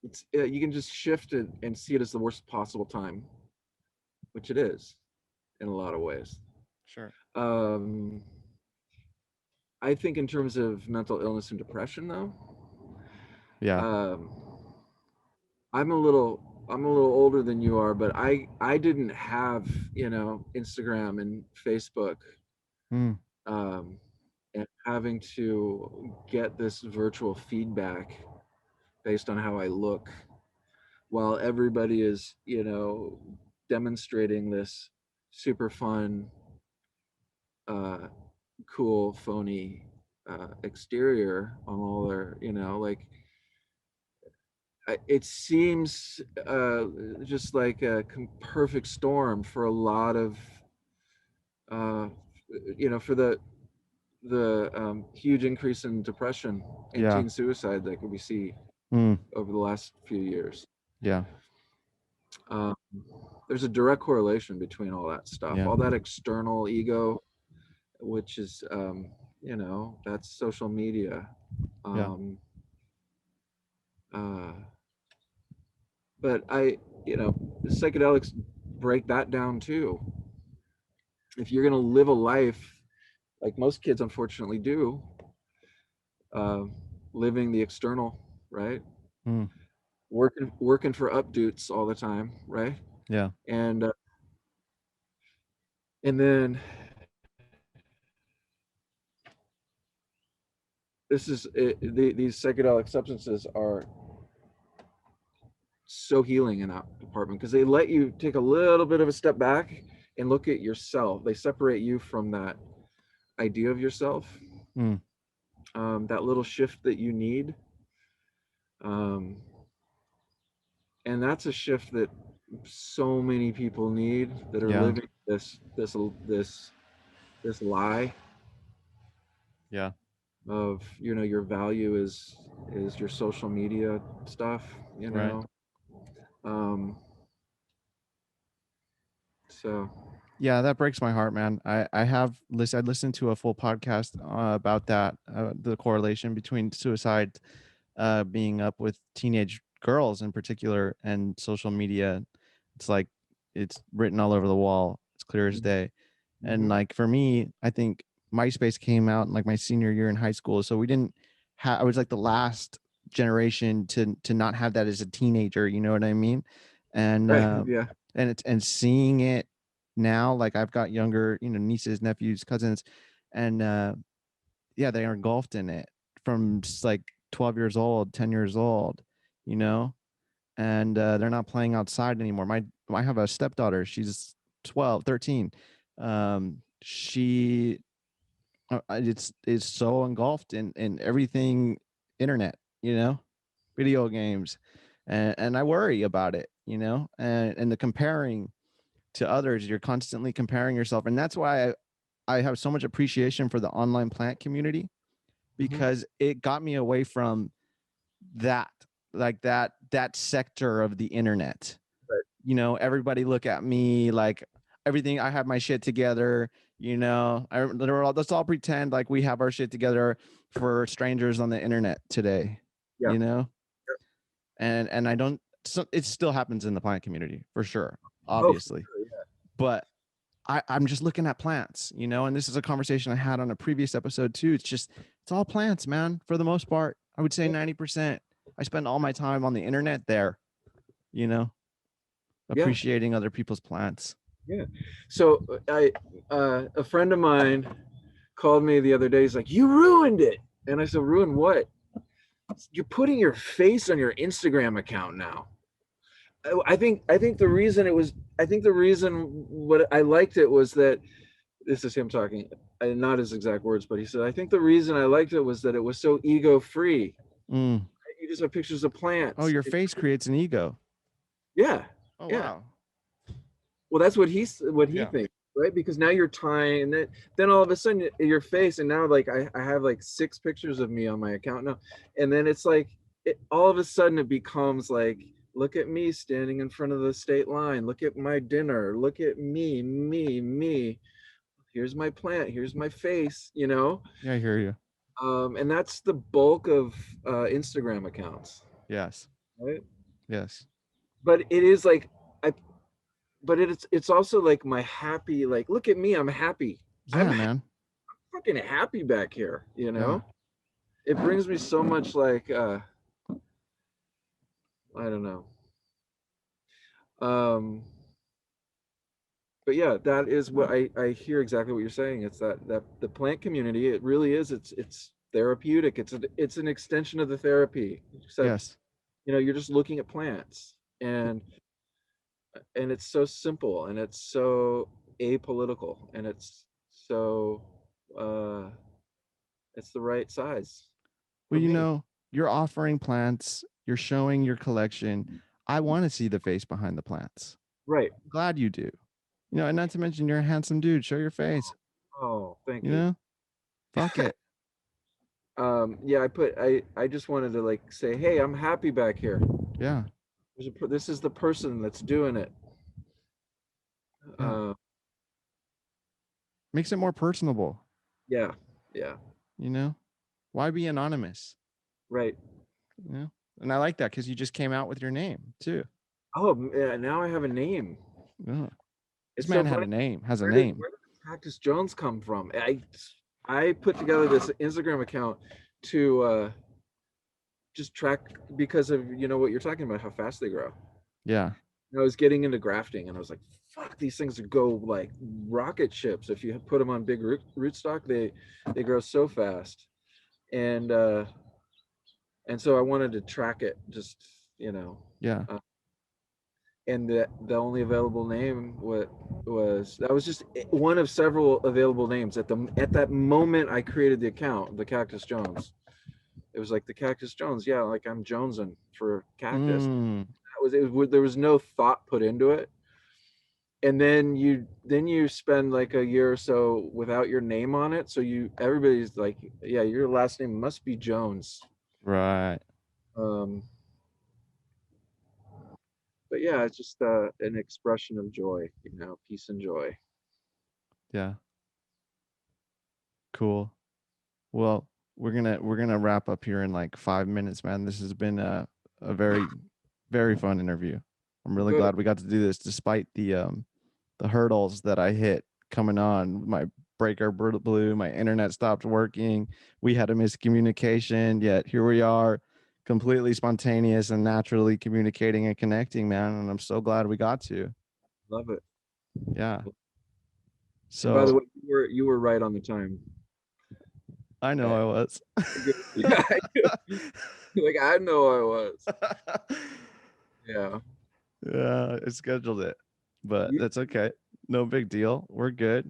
it's you can just shift it and see it as the worst possible time, which it is in a lot of ways. Sure. Um, I think in terms of mental illness and depression, though, Yeah. um, I'm a little older than you are, but I didn't have Instagram and Facebook, Mm, um, and having to get this virtual feedback based on how I look, while everybody is demonstrating this super fun, uh, cool, phony exterior on all their like it seems just like a perfect storm for a lot of uh, for the huge increase in depression and yeah. teen suicide that we see Mm, over the last few years. yeah. Um, there's a direct correlation between all that stuff, Yeah. all that external ego, which is that's social media. Yeah. Um, uh, but psychedelics break that down too. If you're going to live a life like most kids unfortunately do, uh, living the external, right? Mm, Working for updutes all the time, right? yeah. And and then these psychedelic substances are so healing in that department because they let you take a little bit of a step back and look at yourself. They separate you from that idea of yourself, Mm, that little shift that you need. Um, and that's a shift that so many people need that are yeah. living this lie Yeah. of your value is your social media stuff, you Right. know. um so Yeah, that breaks my heart, man. I listened to a full podcast about that, the correlation between suicide being up with teenage girls in particular and social media. It's like it's written all over the wall. It's clear as day. And Mm-hmm. like for me, I think MySpace came out in like my senior year in high school, so we didn't have. I was like the last generation to not have that as a teenager. You know what I mean? And Right. Yeah. and seeing it now, like I've got younger, nieces, nephews, cousins, and yeah, they are engulfed in it from just like 12 years old, 10 years old, you know, and they're not playing outside anymore. I have a stepdaughter. She's 12, 13. She it's so engulfed in everything internet, video games, and I worry about it, and the comparing to others. You're constantly comparing yourself, and that's why I have so much appreciation for the online plant community, Mm-hmm. because it got me away from that, like that sector of the internet. Right. Everybody look at me like everything. I have my shit together. Let's all pretend like we have our shit together for strangers on the internet today. Yeah. You know, and I don't. So it still happens in the plant community for sure, Oh, for obviously, sure. Yeah. but I'm just looking at plants, and this is a conversation I had on a previous episode too. It's all plants, man, for the most part. I would say 90%. I spend all my time on the internet there, you know, Yeah. appreciating other people's plants. Yeah. So a friend of mine called me the other day. He's like, "You ruined it," and I said, "Ruin what? You're putting your face on your Instagram account now." I think the reason it was I think the reason what I liked it was that this is him talking, not his exact words, but he said, "I think the reason I liked it was that it was so ego free. Mm. You just have pictures of Oh, plants." your face creates an ego. Yeah, Oh, yeah. wow. Well, that's what he Yeah. thinks, right? Because now you're tying, and then all of a sudden your face, and now like I have like 6 pictures of me on my account now, and then it's like all of a sudden it becomes like, look at me standing in front of the state line, look at my dinner, look at me, here's my plant, here's my face. Yeah, I hear you. And that's the bulk of Instagram accounts, Yes. right? Yes. But it is like I but it's also like my happy, like, look at me, I'm happy. I'm Yeah, man. fucking happy back here, you Yeah. know? It brings me so much like I don't know. Um but yeah, that is what I hear exactly what you're saying. It's that the plant community, it really is, it's therapeutic. It's an extension of the therapy. Except, Yes. you're just looking at plants, and it's so simple, and it's so apolitical, and so uh it's the right size Well, for me. you're offering plants, you're showing your collection. I want to see the face behind the plants. Right. Glad you do. And not to mention you're a handsome dude. Show your face. Oh, thank You you. know, fuck it. Yeah, I just wanted to like say, hey, I'm happy back here. Yeah, This is the person that's doing it. yeah. Uh, Makes it more personable. yeah, yeah, You know, why be anonymous? right. You know, and I like that because you just came out with your name too. Oh, yeah, now I have a name. Yeah. This It's so man had funny. a name, has a Where did name. where did Cactus Jones come from? I put together this Instagram account to just track, because of what you're talking about, how fast they grow. Yeah, And I was getting into grafting, and I was like, fuck, these things go like rocket ships. If you put them on big rootstock, they grow so fast. And so I wanted to track it, just you know, yeah. uh, and the only available name was that was just one of several available names at that moment I created the account, the Cactus Jones. It was like the Cactus Jones, yeah, like I'm jonesing for cactus. Mm, There was no thought put into it. And then you spend like a year or so without your name on it, so everybody's like, yeah, your last name must be Jones. right. um but yeah, it's just an expression of joy, peace and joy. Yeah. Cool. Well, we're gonna wrap up here in like 5 minutes, man. This has been a very very fun interview. I'm really Good. glad we got to do this, despite the hurdles that I hit coming on. My breaker blew, my internet stopped working. We had a miscommunication, yet here we are, completely spontaneous and naturally communicating and connecting, man. And I'm so glad we got to. Love it. Yeah. And by the So way, you were right on the time. I know Uh, I was. good. Yeah, like I know I was. Yeah. Yeah, I scheduled it, but You, that's okay. No big deal. We're good.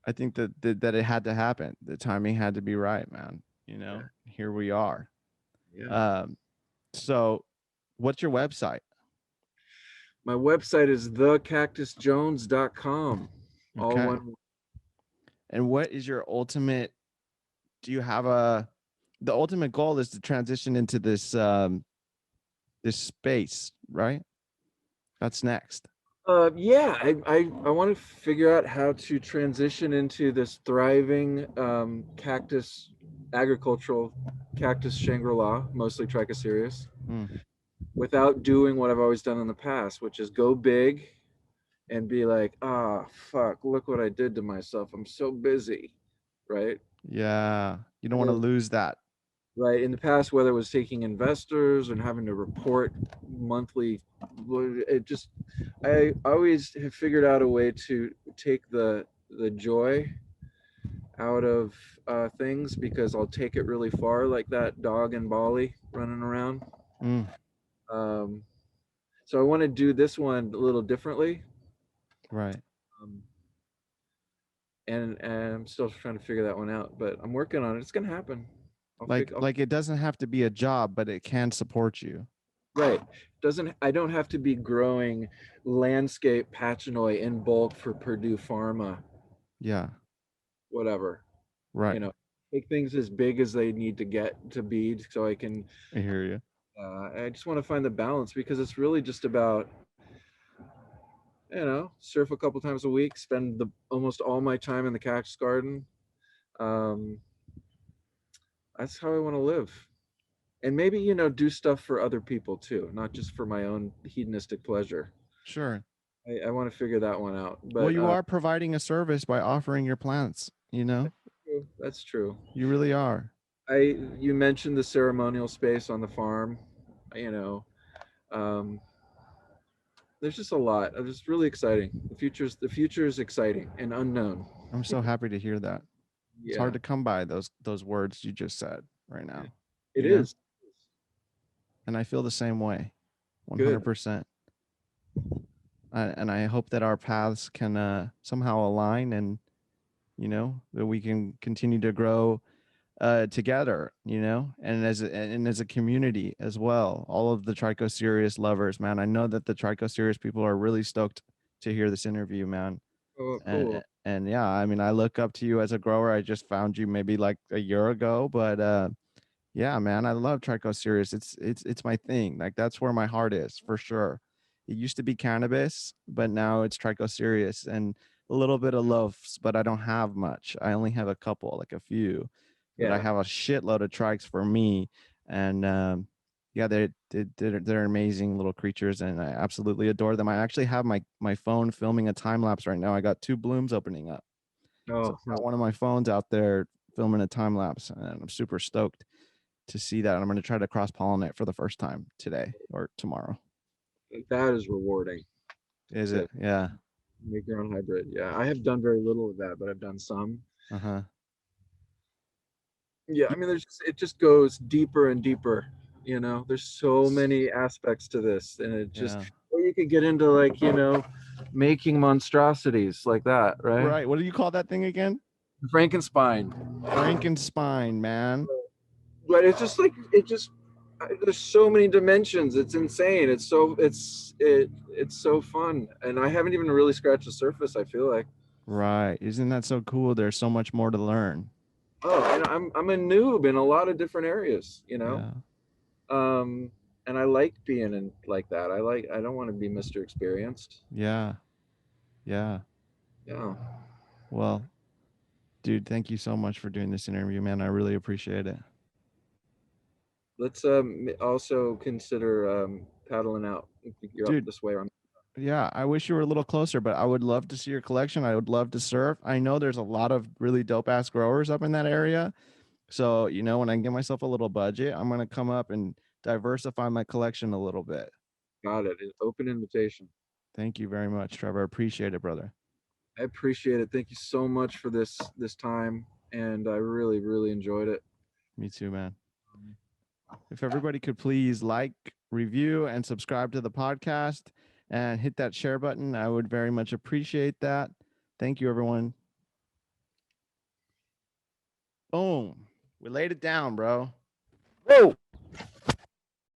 I think that it had to happen. The timing had to be right, man. You yeah. know, here we are. Yeah. Um, so what's your website? My website is thecactusjones.com. All Okay. one. And what is your ultimate, do you have a, the ultimate goal is to transition into this space, right? That's next. Yeah, I want to figure out how to transition into this thriving cactus agricultural cactus Shangri-La, mostly Trichocereus, Hmm. without doing what I've always done in the past, which is go big and be like, ah, fuck, look what I did to myself. I'm so busy, right? Yeah. You don't want to Whether- lose that. Right. In the past, whether it was taking investors and having to report monthly, it just, I always have figured out a way to take the joy out of things because I'll take it really far, like that dog in Bali running around. Mm, Um, so I want to do this one a little differently. right. Um, and I'm still trying to figure that one out, but I'm working on it. It's gonna happen. I'll Like it doesn't have to be a job, but it can support you. right. Doesn't I don't have to be growing landscape pachinoi in bulk for Purdue Pharma, Yeah. whatever. Right. You know, make things as big as they need to get to be so I can I hear you. I just want to find the balance because it's really just about, surf a couple times a week, spend the almost all my time in the cactus garden. Um, that's how I want to live. And maybe, do stuff for other people too, not just for my own hedonistic pleasure. Sure. I want to figure that one out. Well, But you are providing a service by offering your plants, you know? that's true. You really are. You mentioned the ceremonial space on the farm. You know, um, there's just a lot. It's just really exciting. The future is exciting and unknown. I'm so happy to hear that. It's hard Yeah, to come by those words you just said right yeah. now, It you know? is And I feel the same way. good. 100%. And I hope that our paths can somehow align, and that we can continue to grow together, and as a community as well. All of the Tricho lovers, man. I know that the Tricho people are really stoked to hear this interview, man. Oh, And cool. and yeah, I mean, I look up to you as a grower. I just found you maybe like a year ago, but yeah, man, I love Tricho Serious. It's my thing. Like that's where my heart is for sure. It used to be cannabis, but now it's Tricho Serious and a little bit of loafs, but I don't have much. I only have a couple, like a few, but I Yeah. have a shitload of trikes for me. And yeah, they're amazing little creatures, and I absolutely adore them. I actually have my phone filming a time lapse right now. I got two blooms opening up, so Oh, I got one of my phones out there filming a time lapse, and I'm super stoked to see that. I'm going to try to cross pollinate for the first time today or tomorrow. that is rewarding Is to it? Yeah. make your own hybrid. Yeah, I have done very little of that, but I've done some. Uh huh. Yeah, I mean, it just goes deeper and deeper. There's so many aspects to this, and it just, Yeah. or you could get into like, making monstrosities like that, right? Right. What do you call that thing again? Frankenstein. Frankenspine, man. But it's just like there's so many dimensions. It's insane. It's so fun, and I haven't even really scratched the surface. I feel like. Right. Isn't that so cool? There's so much more to learn. Oh, and I'm a noob in a lot of different areas. Yeah. Um, and I like being in like that. I don't want to be Mr. Experienced. Yeah. Yeah. Yeah. Well, dude, thank you so much for doing this interview, man. I really appreciate it. Let's also consider paddling out. If you're up Dude, this way, or I'm yeah, I wish you were a little closer, but I would love to see your collection. I would love to surf. I know there's a lot of really dope ass growers up in that area. So, when I get myself a little budget, I'm going to come up and diversify my collection a little bit. got it. Open invitation. Thank you very much, Trevor. Appreciate it, brother. I appreciate it. Thank you so much for this time, and I really really enjoyed it. Me too, man. If everybody could please like, review, and subscribe to the podcast and hit that share button, I would very much appreciate that. Thank you, everyone. Boom. We laid it down, bro. Whoa.